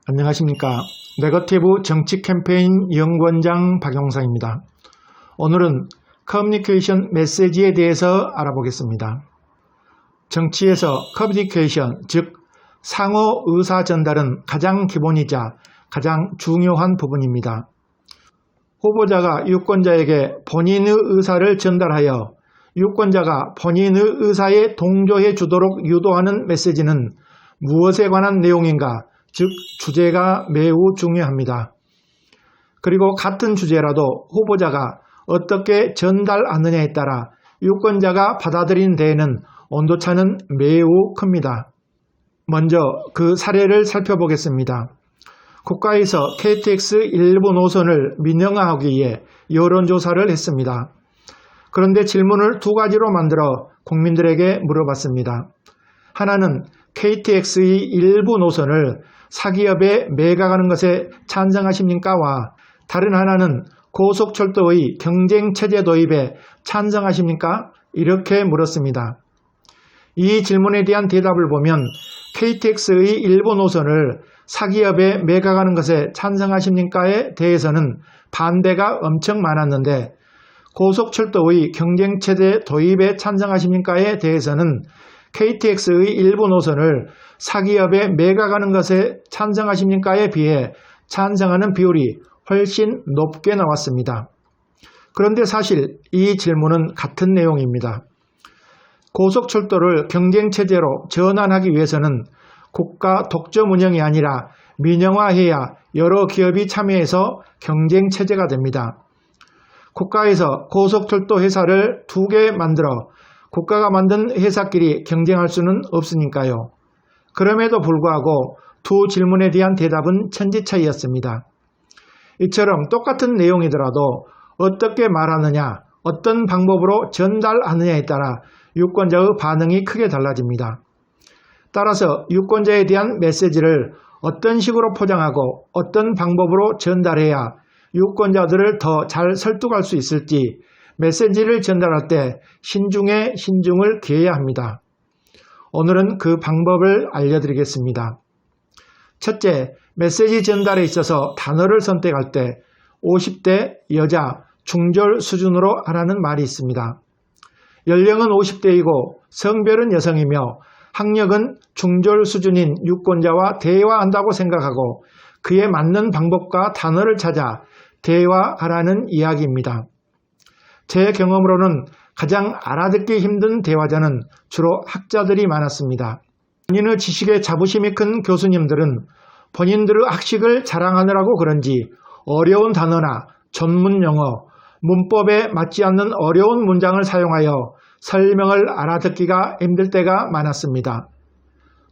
안녕하십니까. 네거티브 정치 캠페인 연구원장 박용상입니다. 오늘은 커뮤니케이션 메시지에 대해서 알아보겠습니다. 정치에서 커뮤니케이션, 즉 상호 의사 전달은 가장 기본이자 가장 중요한 부분입니다. 후보자가 유권자에게 본인의 의사를 전달하여 유권자가 본인의 의사에 동조해 주도록 유도하는 메시지는 무엇에 관한 내용인가, 즉 주제가 매우 중요합니다. 그리고 같은 주제라도 후보자가 어떻게 전달하느냐에 따라 유권자가 받아들이는 데에는 온도차는 매우 큽니다. 먼저 그 사례를 살펴보겠습니다. 국가에서 KTX 일부 노선을 민영화하기 위해 여론조사를 했습니다. 그런데 질문을 두 가지로 만들어 국민들에게 물어봤습니다. 하나는 KTX의 일부 노선을 사기업에 매각하는 것에 찬성하십니까? 와 다른 하나는 고속철도의 경쟁체제 도입에 찬성하십니까? 이렇게 물었습니다. 이 질문에 대한 대답을 보면 KTX의 일부 노선을 사기업에 매각하는 것에 찬성하십니까에 대해서는 반대가 엄청 많았는데 고속철도의 경쟁체제 도입에 찬성하십니까에 대해서는 KTX의 일부 노선을 사기업에 매각하는 것에 찬성하십니까에 비해 찬성하는 비율이 훨씬 높게 나왔습니다. 그런데 사실 이 질문은 같은 내용입니다. 고속철도를 경쟁체제로 전환하기 위해서는 국가 독점 운영이 아니라 민영화해야 여러 기업이 참여해서 경쟁체제가 됩니다. 국가에서 고속철도 회사를 2개 만들어 국가가 만든 회사끼리 경쟁할 수는 없으니까요. 그럼에도 불구하고 두 질문에 대한 대답은 천지차이였습니다. 이처럼 똑같은 내용이더라도 어떻게 말하느냐, 어떤 방법으로 전달하느냐에 따라 유권자의 반응이 크게 달라집니다. 따라서 유권자에 대한 메시지를 어떤 식으로 포장하고 어떤 방법으로 전달해야 유권자들을 더 잘 설득할 수 있을지 메시지를 전달할 때 신중에 신중을 기해야 합니다. 오늘은 그 방법을 알려드리겠습니다. 첫째, 메시지 전달에 있어서 단어를 선택할 때 50대 여자 중졸 수준으로 하라는 말이 있습니다. 연령은 50대이고 성별은 여성이며 학력은 중졸 수준인 유권자와 대화한다고 생각하고 그에 맞는 방법과 단어를 찾아 대화하라는 이야기입니다. 제 경험으로는 가장 알아듣기 힘든 대화자는 주로 학자들이 많았습니다. 본인의 지식에 자부심이 큰 교수님들은 본인들의 학식을 자랑하느라고 그런지 어려운 단어나 전문 용어, 문법에 맞지 않는 어려운 문장을 사용하여 설명을 알아듣기가 힘들 때가 많았습니다.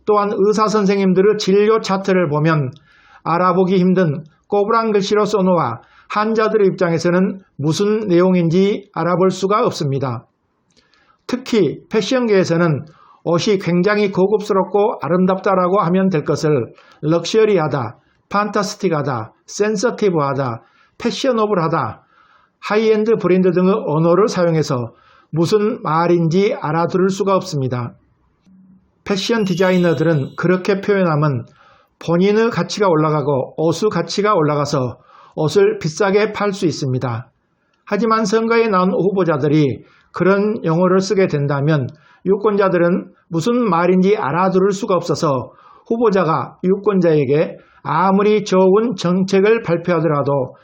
또한 의사선생님들의 진료 차트를 보면 알아보기 힘든 꼬부랑 글씨로 써놓아 환자들의 입장에서는 무슨 내용인지 알아볼 수가 없습니다. 특히 패션계에서는 옷이 굉장히 고급스럽고 아름답다라고 하면 될 것을 럭셔리하다, 판타스틱하다, 센서티브하다, 패셔너블하다, 하이엔드 브랜드 등의 언어를 사용해서 무슨 말인지 알아들을 수가 없습니다. 패션 디자이너들은 그렇게 표현하면 본인의 가치가 올라가고 옷의 가치가 올라가서 옷을 비싸게 팔 수 있습니다. 하지만 선거에 나온 후보자들이 그런 용어를 쓰게 된다면 유권자들은 무슨 말인지 알아들을 수가 없어서 후보자가 유권자에게 아무리 좋은 정책을 발표하더라도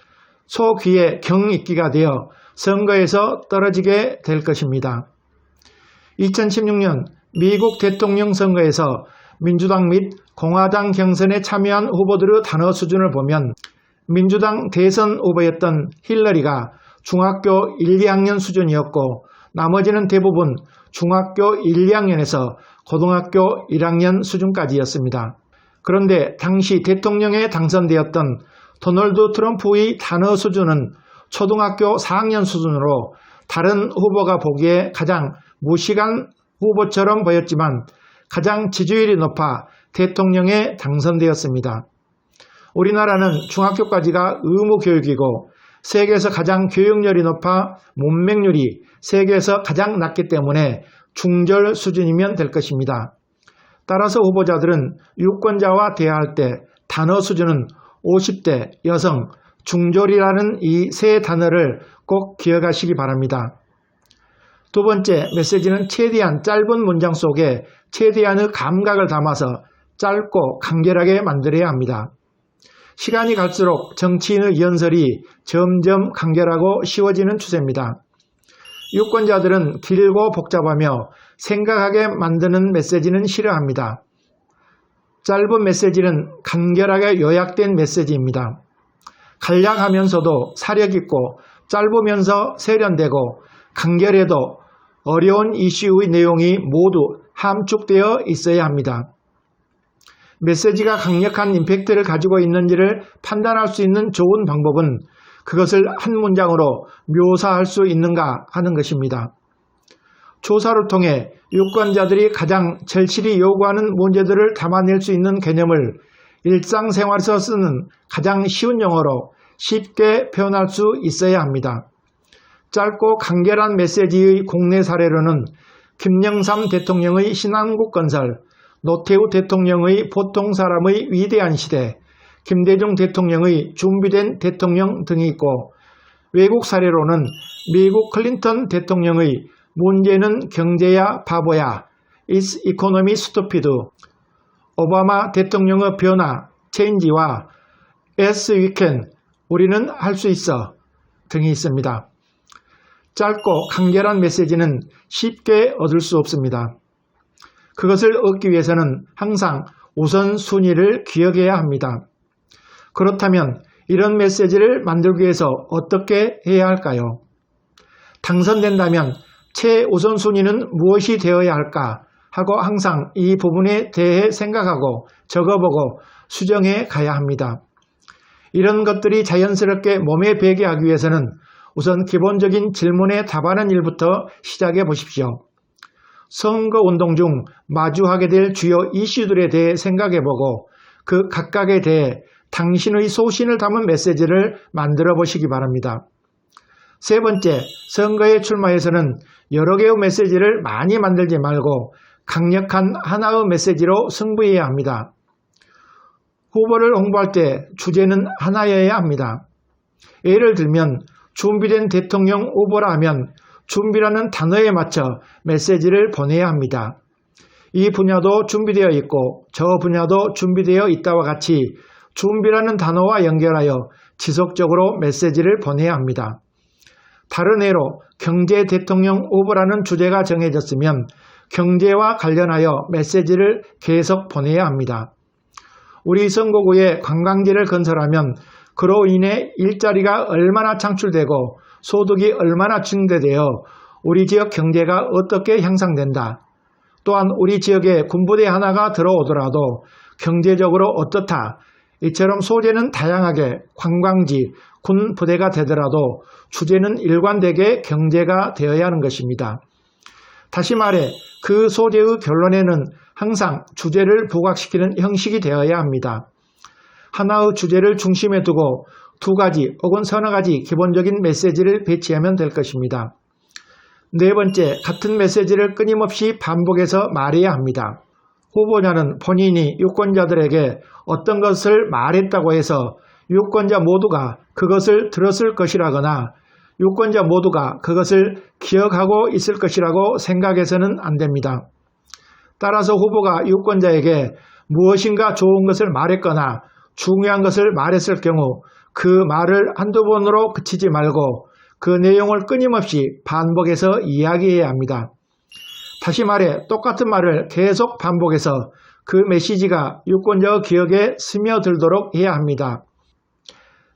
소귀에 경익기가 되어 선거에서 떨어지게 될 것입니다. 2016년 미국 대통령 선거에서 민주당 및 공화당 경선에 참여한 후보들의 단어 수준을 보면 민주당 대선 후보였던 힐러리가 중학교 1, 2학년 수준이었고 나머지는 대부분 중학교 1, 2학년에서 고등학교 1학년 수준까지였습니다. 그런데 당시 대통령에 당선되었던 도널드 트럼프의 단어 수준은 초등학교 4학년 수준으로 다른 후보가 보기에 가장 무식한 후보처럼 보였지만 가장 지지율이 높아 대통령에 당선되었습니다. 우리나라는 중학교까지가 의무교육이고 세계에서 가장 교육열이 높아 문맹률이 세계에서 가장 낮기 때문에 중졸 수준이면 될 것입니다. 따라서 후보자들은 유권자와 대화할 때 단어 수준은 50대, 여성, 중졸이라는 이 세 단어를 꼭 기억하시기 바랍니다. 두 번째, 메시지는 최대한 짧은 문장 속에 최대한의 감각을 담아서 짧고 간결하게 만들어야 합니다. 시간이 갈수록 정치인의 연설이 점점 간결하고 쉬워지는 추세입니다. 유권자들은 길고 복잡하며 생각하게 만드는 메시지는 싫어합니다. 짧은 메시지는 간결하게 요약된 메시지입니다. 간략하면서도 사력있고 짧으면서 세련되고 간결해도 어려운 이슈의 내용이 모두 함축되어 있어야 합니다. 메시지가 강력한 임팩트를 가지고 있는지를 판단할 수 있는 좋은 방법은 그것을 한 문장으로 묘사할 수 있는가 하는 것입니다. 조사를 통해 유권자들이 가장 절실히 요구하는 문제들을 담아낼 수 있는 개념을 일상생활에서 쓰는 가장 쉬운 영어로 쉽게 표현할 수 있어야 합니다. 짧고 간결한 메시지의 국내 사례로는 김영삼 대통령의 신한국 건설, 노태우 대통령의 보통 사람의 위대한 시대, 김대중 대통령의 준비된 대통령 등이 있고, 외국 사례로는 미국 클린턴 대통령의 문제는 경제야 바보야, Is economy stupid, 오바마 대통령의 변화, 체인지와 Yes we can, 우리는 할 수 있어 등이 있습니다. 짧고 간결한 메시지는 쉽게 얻을 수 없습니다. 그것을 얻기 위해서는 항상 우선순위를 기억해야 합니다. 그렇다면 이런 메시지를 만들기 위해서 어떻게 해야 할까요? 당선된다면 최우선순위는 무엇이 되어야 할까 하고 항상 이 부분에 대해 생각하고 적어보고 수정해 가야 합니다. 이런 것들이 자연스럽게 몸에 배게 하기 위해서는 우선 기본적인 질문에 답하는 일부터 시작해 보십시오. 선거운동 중 마주하게 될 주요 이슈들에 대해 생각해보고 그 각각에 대해 당신의 소신을 담은 메시지를 만들어 보시기 바랍니다. 세 번째, 선거에 출마해서는 여러 개의 메시지를 많이 만들지 말고 강력한 하나의 메시지로 승부해야 합니다. 후보를 홍보할 때 주제는 하나여야 합니다. 예를 들면 준비된 대통령 후보라 하면 준비라는 단어에 맞춰 메시지를 보내야 합니다. 이 분야도 준비되어 있고 저 분야도 준비되어 있다와 같이 준비라는 단어와 연결하여 지속적으로 메시지를 보내야 합니다. 다른 예로 경제 대통령 후보라는 주제가 정해졌으면 경제와 관련하여 메시지를 계속 보내야 합니다. 우리 선거구에 관광지를 건설하면 그로 인해 일자리가 얼마나 창출되고 소득이 얼마나 증대되어 우리 지역 경제가 어떻게 향상된다. 또한 우리 지역에 군부대 하나가 들어오더라도 경제적으로 어떻다. 이처럼 소재는 다양하게 관광지, 군부대가 되더라도 주제는 일관되게 경제가 되어야 하는 것입니다. 다시 말해 그 소재의 결론에는 항상 주제를 부각시키는 형식이 되어야 합니다. 하나의 주제를 중심에 두고 두 가지 혹은 서너 가지 기본적인 메시지를 배치하면 될 것입니다. 네 번째, 같은 메시지를 끊임없이 반복해서 말해야 합니다. 후보자는 본인이 유권자들에게 어떤 것을 말했다고 해서 유권자 모두가 그것을 들었을 것이라거나 유권자 모두가 그것을 기억하고 있을 것이라고 생각해서는 안 됩니다. 따라서 후보가 유권자에게 무엇인가 좋은 것을 말했거나 중요한 것을 말했을 경우 그 말을 한두 번으로 그치지 말고 그 내용을 끊임없이 반복해서 이야기해야 합니다. 다시 말해 똑같은 말을 계속 반복해서 그 메시지가 유권자의 기억에 스며들도록 해야 합니다.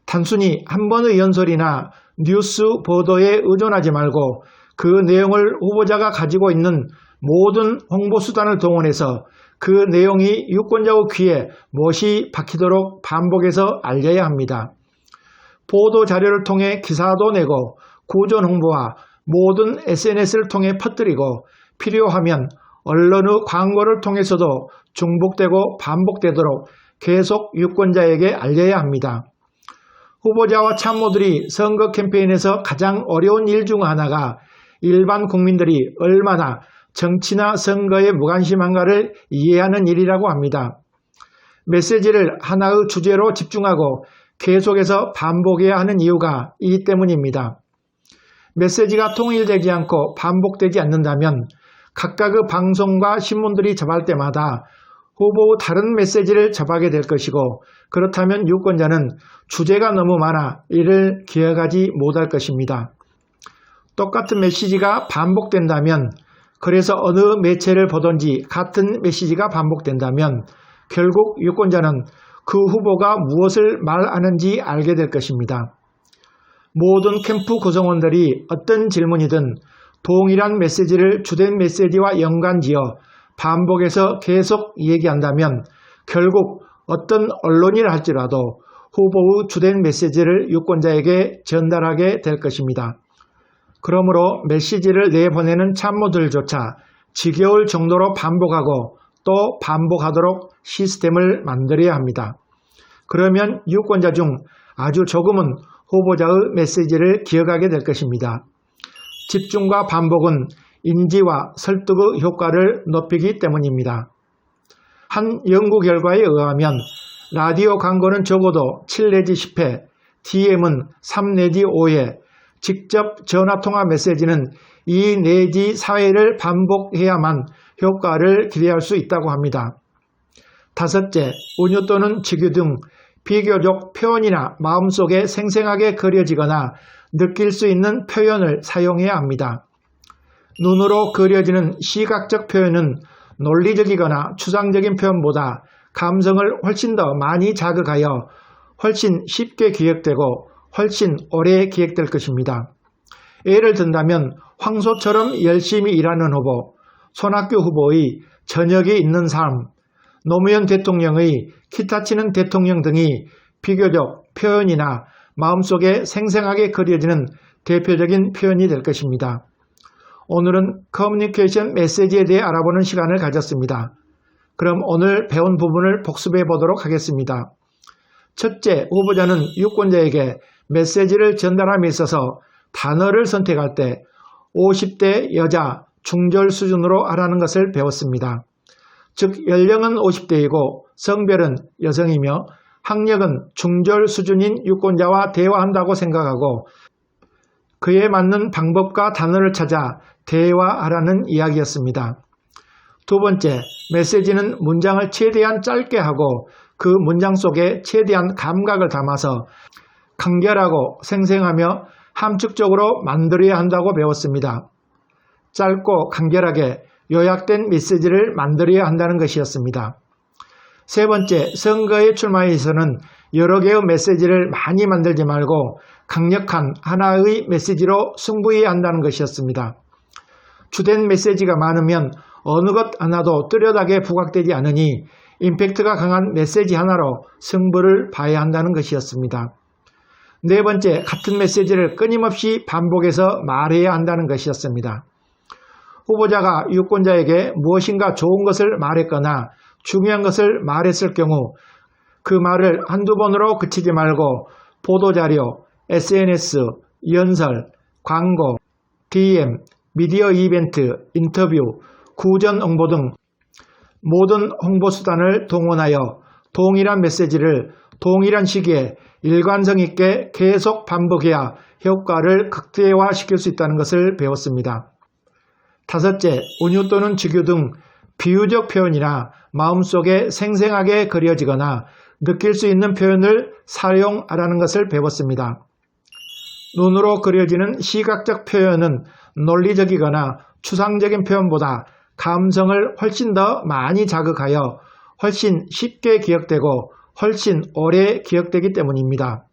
단순히 한 번의 연설이나 뉴스 보도에 의존하지 말고 그 내용을 후보자가 가지고 있는 모든 홍보수단을 동원해서 그 내용이 유권자의 귀에 못이 박히도록 반복해서 알려야 합니다. 보도자료를 통해 기사도 내고 구전 홍보와 모든 SNS를 통해 퍼뜨리고 필요하면 언론의 광고를 통해서도 중복되고 반복되도록 계속 유권자에게 알려야 합니다. 후보자와 참모들이 선거 캠페인에서 가장 어려운 일 중 하나가 일반 국민들이 얼마나 정치나 선거에 무관심한가를 이해하는 일이라고 합니다. 메시지를 하나의 주제로 집중하고 계속해서 반복해야 하는 이유가 이 때문입니다. 메시지가 통일되지 않고 반복되지 않는다면 각각의 방송과 신문들이 접할 때마다 후보의 다른 메시지를 접하게 될 것이고, 그렇다면 유권자는 주제가 너무 많아 이를 기억하지 못할 것입니다. 똑같은 메시지가 반복된다면, 그래서 어느 매체를 보든지 같은 메시지가 반복된다면 결국 유권자는 그 후보가 무엇을 말하는지 알게 될 것입니다. 모든 캠프 구성원들이 어떤 질문이든 동일한 메시지를 주된 메시지와 연관지어 반복해서 계속 얘기한다면 결국 어떤 언론이라 할지라도 후보의 주된 메시지를 유권자에게 전달하게 될 것입니다. 그러므로 메시지를 내보내는 참모들조차 지겨울 정도로 반복하고 또 반복하도록 시스템을 만들어야 합니다. 그러면 유권자 중 아주 조금은 후보자의 메시지를 기억하게 될 것입니다. 집중과 반복은 인지와 설득의 효과를 높이기 때문입니다. 한 연구 결과에 의하면 라디오 광고는 적어도 7 내지 10회, DM은 3 내지 5회, 직접 전화통화 메시지는 2 내지 4회를 반복해야만 효과를 기대할 수 있다고 합니다. 다섯째, 운유 또는 직유 등 비교적 표현이나 마음속에 생생하게 그려지거나 느낄 수 있는 표현을 사용해야 합니다. 눈으로 그려지는 시각적 표현은 논리적이거나 추상적인 표현보다 감성을 훨씬 더 많이 자극하여 훨씬 쉽게 기억되고 훨씬 오래 기억될 것입니다. 예를 든다면 황소처럼 열심히 일하는 후보, 손학규 후보의 저녁이 있는 삶, 노무현 대통령의 기타 치는 대통령 등이 비교적 표현이나 마음속에 생생하게 그려지는 대표적인 표현이 될 것입니다. 오늘은 커뮤니케이션 메시지에 대해 알아보는 시간을 가졌습니다. 그럼 오늘 배운 부분을 복습해 보도록 하겠습니다. 첫째, 후보자는 유권자에게 메시지를 전달함에 있어서 단어를 선택할 때 50대 여자 중절 수준으로 하라는 것을 배웠습니다. 즉 연령은 50대이고 성별은 여성이며 학력은 중절 수준인 유권자와 대화한다고 생각하고 그에 맞는 방법과 단어를 찾아 대화하라는 이야기였습니다. 두 번째, 메시지는 문장을 최대한 짧게 하고 그 문장 속에 최대한 감각을 담아서 간결하고 생생하며 함축적으로 만들어야 한다고 배웠습니다. 짧고 간결하게 요약된 메시지를 만들어야 한다는 것이었습니다. 세 번째, 선거에 출마해서는 여러 개의 메시지를 많이 만들지 말고 강력한 하나의 메시지로 승부해야 한다는 것이었습니다. 주된 메시지가 많으면 어느 것 하나도 뚜렷하게 부각되지 않으니 임팩트가 강한 메시지 하나로 승부를 봐야 한다는 것이었습니다. 네 번째, 같은 메시지를 끊임없이 반복해서 말해야 한다는 것이었습니다. 후보자가 유권자에게 무엇인가 좋은 것을 말했거나 중요한 것을 말했을 경우 그 말을 한두 번으로 그치지 말고 보도자료, SNS, 연설, 광고, DM, 미디어 이벤트, 인터뷰, 구전 홍보 등 모든 홍보수단을 동원하여 동일한 메시지를 동일한 시기에 일관성 있게 계속 반복해야 효과를 극대화시킬 수 있다는 것을 배웠습니다. 다섯째, 운유 또는 직유 등 비유적 표현이나 마음속에 생생하게 그려지거나 느낄 수 있는 표현을 사용하라는 것을 배웠습니다. 눈으로 그려지는 시각적 표현은 논리적이거나 추상적인 표현보다 감성을 훨씬 더 많이 자극하여 훨씬 쉽게 기억되고 훨씬 오래 기억되기 때문입니다.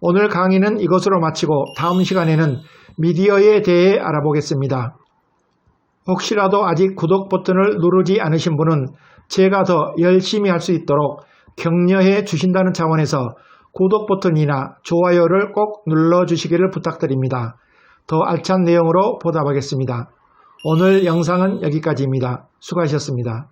오늘 강의는 이것으로 마치고 다음 시간에는 미디어에 대해 알아보겠습니다. 혹시라도 아직 구독 버튼을 누르지 않으신 분은 제가 더 열심히 할 수 있도록 격려해 주신다는 차원에서 구독 버튼이나 좋아요를 꼭 눌러주시기를 부탁드립니다. 더 알찬 내용으로 보답하겠습니다. 오늘 영상은 여기까지입니다. 수고하셨습니다.